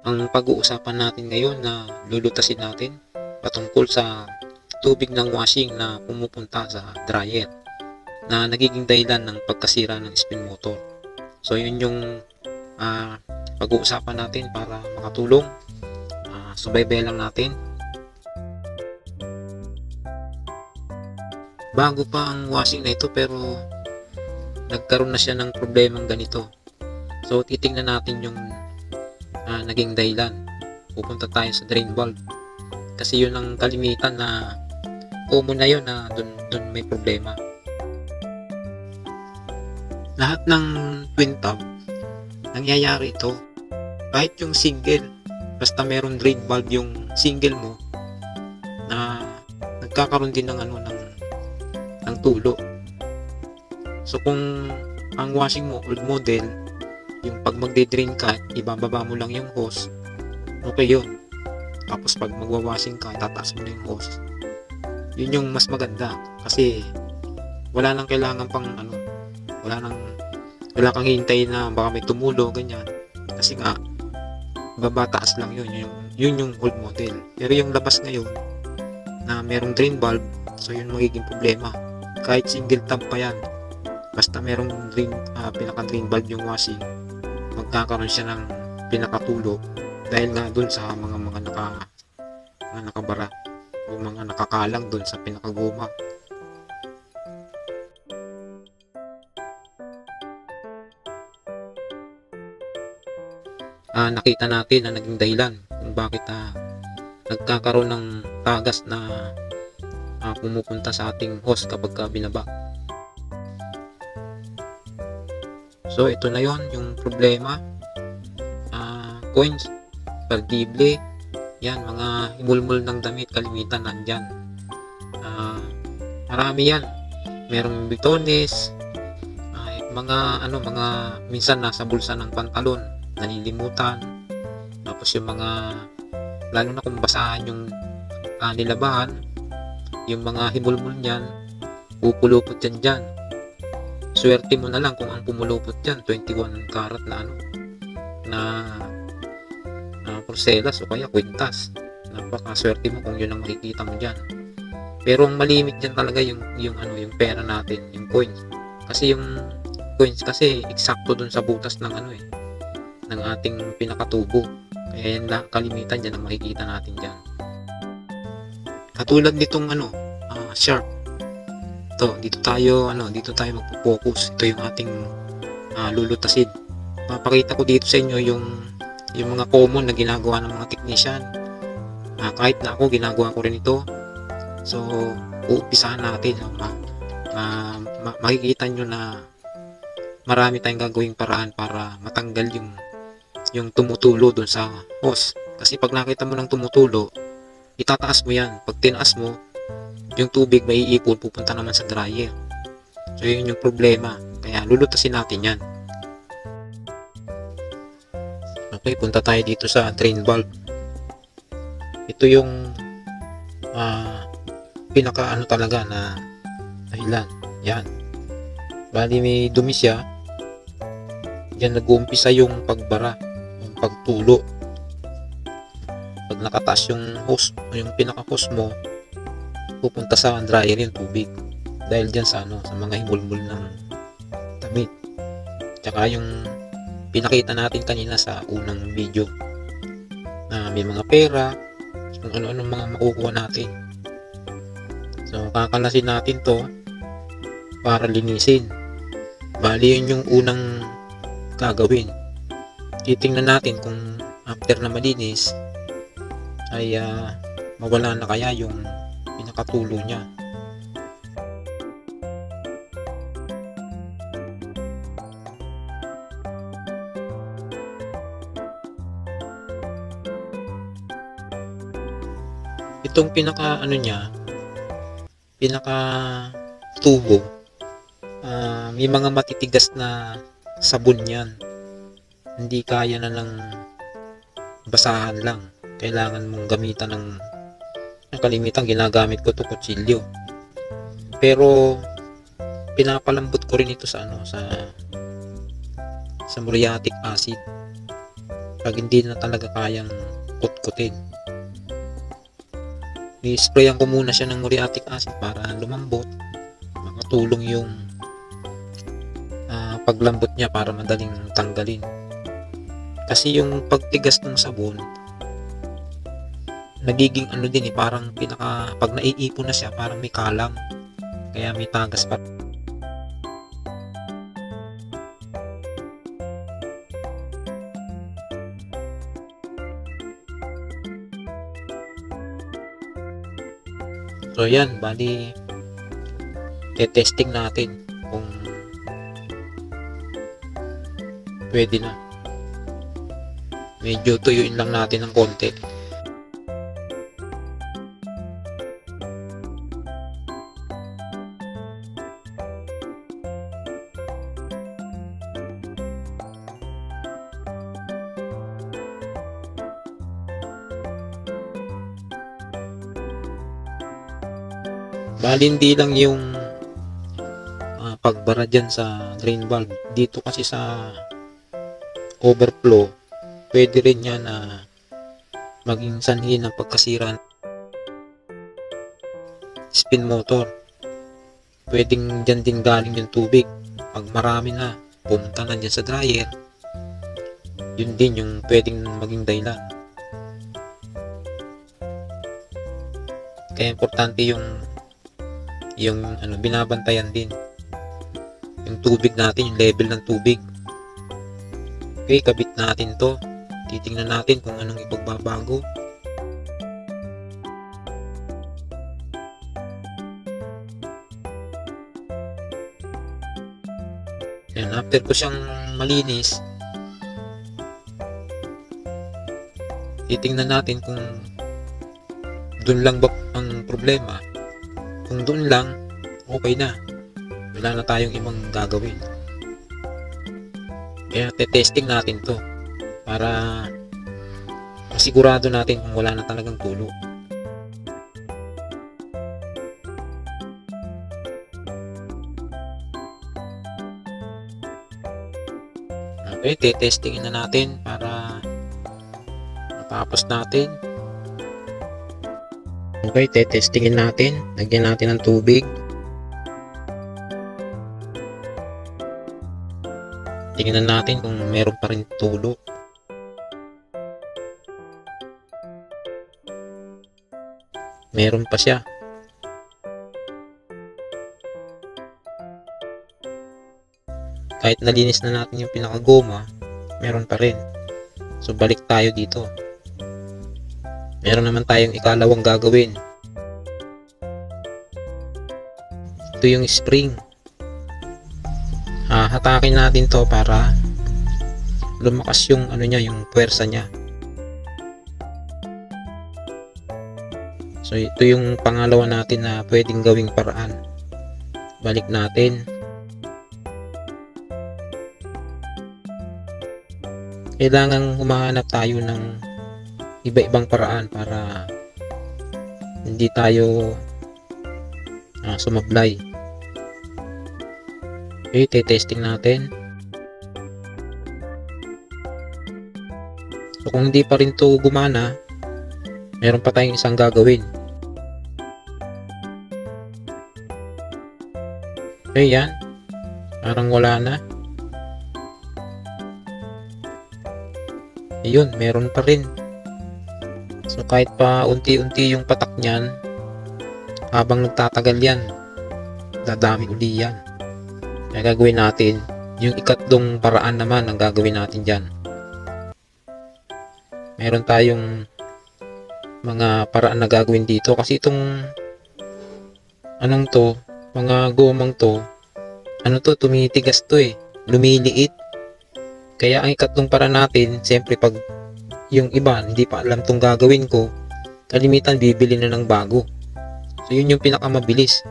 Ang pag-uusapan natin ngayon na lulutasin natin patungkol sa tubig ng washing na pumupunta sa dryer na nagiging dahilan ng pagkasira ng spin motor. So yun yung pag-uusapan natin para makatulong. Subaybay lang natin. Bago pa ang washing na ito pero nagkaroon na siya ng problemang ganito. So titingnan natin yung naging dahilan. Pupunta tayo sa drain valve. Kasi yun ang kalimitan na common na yun na dun may problema. Lahat ng twin tub, nangyayari ito. Kahit yung single, basta meron drain valve yung single mo, na nagkakaroon din ng ng tulo. So kung ang washing mo old model, yung pag magde-drain ka, ibababa mo lang yung hose, okay yun. Tapos pag magwa-washing ka, tataas mo na yung hose. Yun yung mas maganda kasi wala nang kailangan pang wala kang hintay na baka may tumulo ganyan, kasi nga babataas lang yun yung old model. Pero yung labas ngayon na merong drain valve, so yun magiging problema. Kahit single tub pa yan, basta merong pinaka drain valve yung washing, magkakaroon siya ng pinakatulo dahil nga dun sa mga nakabara o mga nakakalang dun sa pinakaguma. Nakita natin na naging dahilan kung bakit nagkakaroon ng tagas na pumupunta sa ating hose kapag binaba. So ito na yon yung problema. Coins, perdible, yan, mga himulmul ng damit, kalimitan nandyan. Marami yan. Merong bitones, mga minsan nasa bulsa ng pantalon, nanilimutan. Tapos yung mga, lalo na kung basahan yung nilabahan, yung mga himulmul niyan, pupulupot yan dyan. Swerte mo na lang kung ang pumulupot yan 21 karat na porselas o kaya kwintas. Napakaswerte mo kung yun ang makikita mo dyan. Pero ang malimit dyan talaga yung pera natin, yung coins. Kasi yung coins kasi eksakto dun sa butas ng ng ating pinakatubo. Kaya yan kalimitan dyan ang makikita natin dyan. Katulad nitong sharp. Dito tayo magpo-focus. Ito yung ating lulutasin. Papakita ko dito sa inyo yung mga common na ginagawa ng mga technician. Kahit na ako, ginagawa ko rin ito. So, uumpisahan natin. Makikita nyo na marami tayong gagawing paraan para matanggal yung tumutulo dun sa hose. Kasi pag nakita mo ng tumutulo, itataas mo yan. Pag tinaas mo, yung tubig may iipon, pupunta naman sa dryer. So, yun yung problema. Kaya lulutasin natin yan. Okay, punta tayo dito sa drain valve. Ito yung pinaka talaga na dahilan. Yan. Bali may dumi siya. Yan nag-uumpisa yung pagbara, yung pagtulo. Pag nakataas yung hose, yung pinaka hose mo, pupunta sa dryer yung tubig. Dahil dyan sa mga himulmul ng damit. Tsaka yung pinakita natin kanina sa unang video na may mga pera, kung ano-ano mga makukuha natin. So kakalasin natin to para linisin. Bali yun yung unang gagawin. Titingnan natin kung after na malinis ay mawala na kaya yung pinakatulo niya. Itong pinaka tubo, may mga matitigas na sabon yan. Hindi kaya na lang basahan lang. Kailangan mong gamitan ng kalimitan ginagamit ko to kutsilyo. Pero pinapalambot ko rin ito sa muriatic acid pag hindi na talaga kayang kutkutin. I-sprayan ko muna siya ng muriatic acid para lumambot, makatulong yung paglambot niya para madaling tanggalin. Kasi yung pagtigas ng sabon, nagiging ano din parang pag naiipon na siya, parang may kalang, kaya may tagas pa. So yan, bali testing natin kung pwede na. Medyo tuyuin lang natin ng konti. Bali hindi lang yung pagbara dyan sa drain valve. Dito kasi sa overflow, pwede rin yan na maging sanhi ng pagkasira spin motor. Pwedeng dyan din galing yung tubig. Pag marami na, pumunta na dyan sa dryer, yun din yung pwedeng maging dahilan. Kaya importante yung binabantayan din yung tubig natin, yung level ng tubig. Okay, kabit natin to. Titingnan natin kung anong ipagbabago. Yan, after ko siyang malinis, titingnan natin kung dun lang ba ang problema. Kung doon lang, okay na. Wala na tayong ibang gagawin. Kaya testing natin to para masigurado natin kung wala na talagang tulo. Okay, testingin na natin para matapos natin. Okay, testingin natin. Lagyan natin ng tubig. Tingnan natin kung meron pa rin tulo. Meron pa siya. Kahit nalinis na natin yung pinakagoma, meron pa rin. So balik tayo dito. Meron naman tayong ikalawang gagawin. Ito yung spring. Hatakin natin to para lumakas yung yung puwersa niya. So ito yung pangalawa natin na pwedeng gawing paraan. Balik natin. Kailangan humahanap tayo ng iba-ibang paraan para hindi tayo sumablay. Okay, testing natin. So kung hindi pa rin to gumana, meron pa tayong isang gagawin. Okay, yan. Parang wala na. Ayun, meron pa rin. So kahit pa unti-unti yung patak niyan, habang nagtatagal yan, dadami uli yan. Kaya gagawin natin, yung ikatlong paraan naman ang gagawin natin dyan. Meron tayong mga paraan na gagawin dito kasi itong mga gomang to, tumitigas to lumiliit. Kaya ang ikatlong paraan natin, siyempre pag yung iba hindi pa alam tong gagawin ko, kalimitan bibili na ng bago. So yun yung pinakamabilis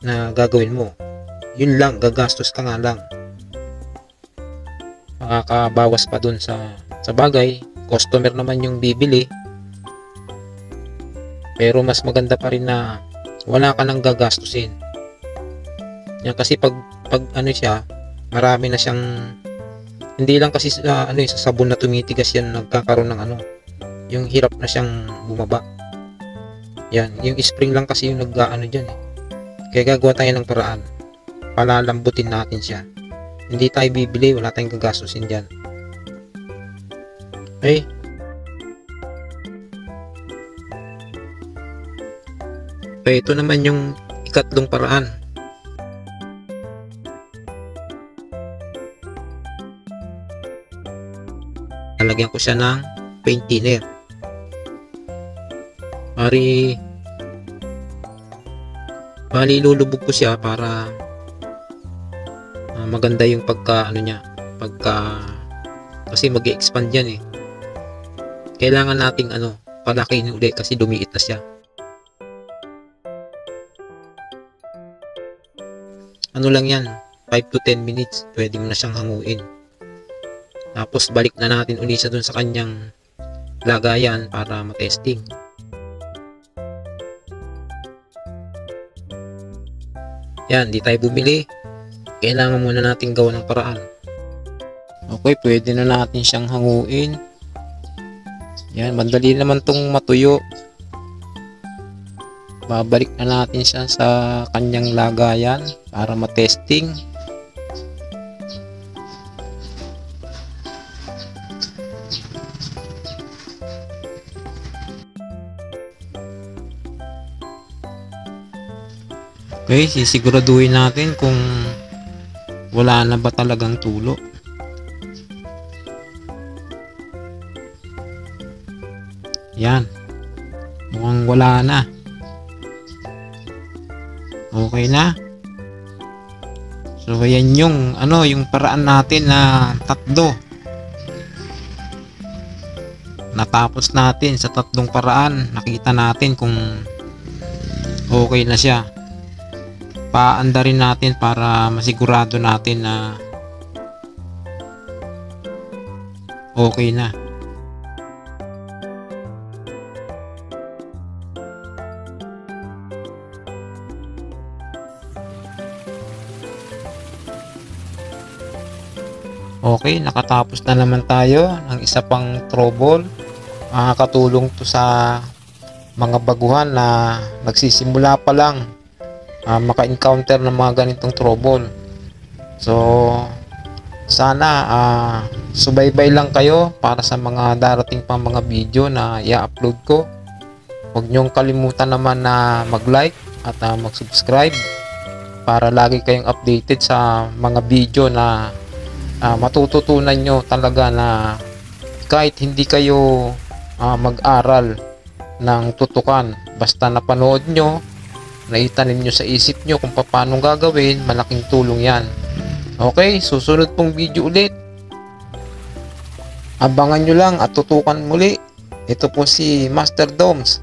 na gagawin mo. Yun lang, gagastos ka nga lang. Makakabawas pa dun sa bagay, customer naman yung bibili. Pero mas maganda pa rin na wala ka nang gagastusin. Yan kasi pag siya, marami na siyang Hindi lang kasi sa sa sabon na tumitigas yan nagkakaroon ng yung hirap na siyang bumaba. Yan, yung spring lang kasi yung diyan eh. Kaya gagawa tayo ng paraan. Palalambutin natin siya. Hindi tayo bibili, wala tayong gagastusin diyan. Okay? Okay, ito naman yung ikatlong paraan. Lalagyan ko siya ng paint thinner. Bali lulubog ko siya para maganda yung kasi mag-expand yan eh. Kailangan nating palakihin uli kasi dumiit na siya. Lang yan, 5 to 10 minutes pwede mo na siyang hanguin. Tapos balik na natin uli siya dun sa kanyang lagayan para matesting. Yan, di tayo bumili. Kailangan muna natin gawa ng paraan. Okay, pwede na natin siyang hanguin. Yan, madali naman tong matuyo. Babalik na natin siya sa kanyang lagayan para matesting. Okay, sisiguraduhin natin kung wala na ba talagang tulo. Yan. Mukhang wala na. Okay na. So ayan yung yung paraan natin na tatlo. Natapos natin sa tatlong paraan. Nakita natin kung okay na siya. Paandarin natin para masigurado natin na okay na. Okay, nakatapos na naman tayo ng isa pang trouble. Makakatulong to sa mga baguhan na nagsisimula pa lang maka-encounter ng mga ganitong trouble. So sana subaybay lang kayo para sa mga darating pang mga video na i-upload ko. Huwag niyong kalimutan naman na mag-like at mag-subscribe para lagi kayong updated sa mga video na matututunan nyo talaga na kahit hindi kayo mag-aral ng tutukan, basta napanood nyo, naitanim nyo sa isip nyo kung paano gagawin, malaking tulong yan. Okay, susunod pong video ulit. Abangan nyo lang at tutukan muli. Ito po si Master Doms.